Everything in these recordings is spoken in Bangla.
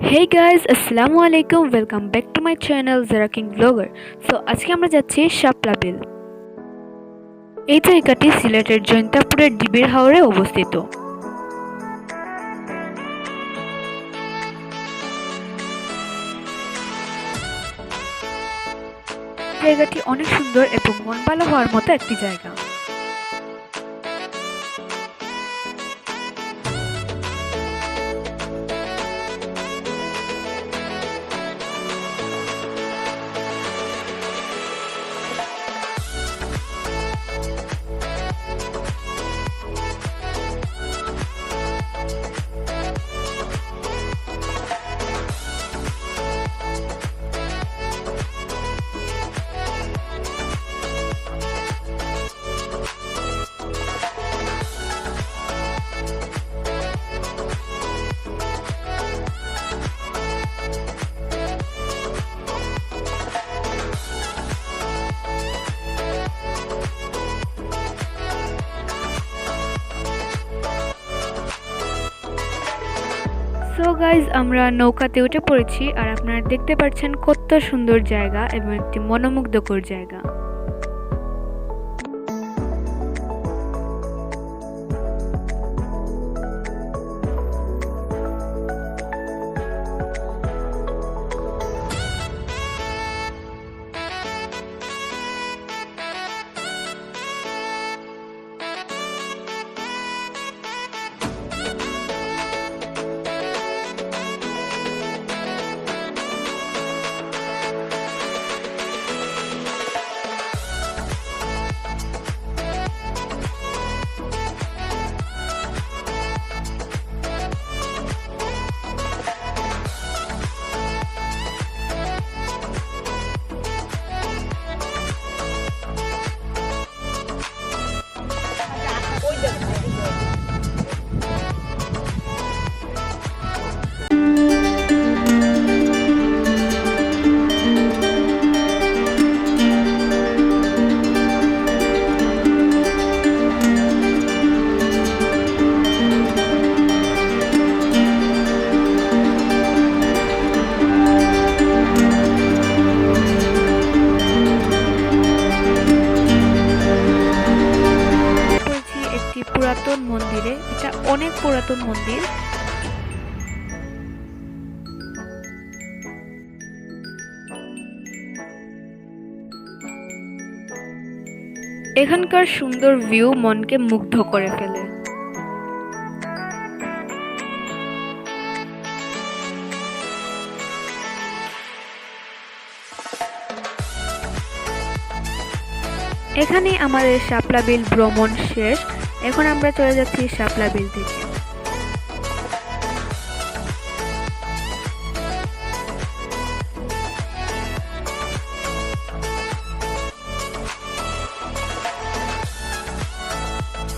Hey guys, assalamu alaikum. Welcome back to my channel Zara King Vlogger. So আজকে আমরা যাচ্ছি শাপলা বিল। এই জায়গাটি সিলেটের জৈন্তাপুরের ডিবির হাওরে অবস্থিত। জায়গাটি অনেক সুন্দর এবং মন ভালো হওয়ার মতো একটি জায়গা। সো গাইজ আমরা নৌকাতে উঠে পড়েছি আর আপনারা দেখতে পাচ্ছেন কত সুন্দর জায়গা এবং একটি মনোমুগ্ধকর জায়গা। পুরাতন মন্দিরে, এটা অনেক পুরাতন মন্দির। এখানকার সুন্দর ভিউ মনকে মুগ্ধ করে ফেলে। এখানে আমাদের শাপলা বিল ভ্রমণ শেষ। এখন আমরা চলে যাচ্ছি শাপলা বিল থেকে।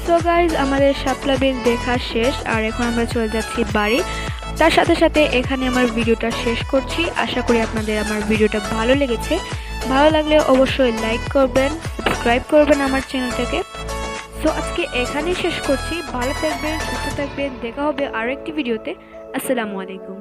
সো গাইজ আমাদের শাপলা বিল দেখা শেষ আর এখন আমরা চলে যাচ্ছি বাড়ি। তার সাথে সাথে এখানে আমার ভিডিওটা শেষ করছি। আশা করি আপনাদের আমার ভিডিওটা ভালো লেগেছে। ভালো লাগলে অবশ্যই লাইক করবেন, সাবস্ক্রাইব করবেন আমার চ্যানেলটাকে। সো আজকে এখানেই শেষ করছি। ভালো থাকবেন, সুস্থ থাকবেন। দেখা হবে আরো একটি ভিডিওতে। আসসালামু আলাইকুম।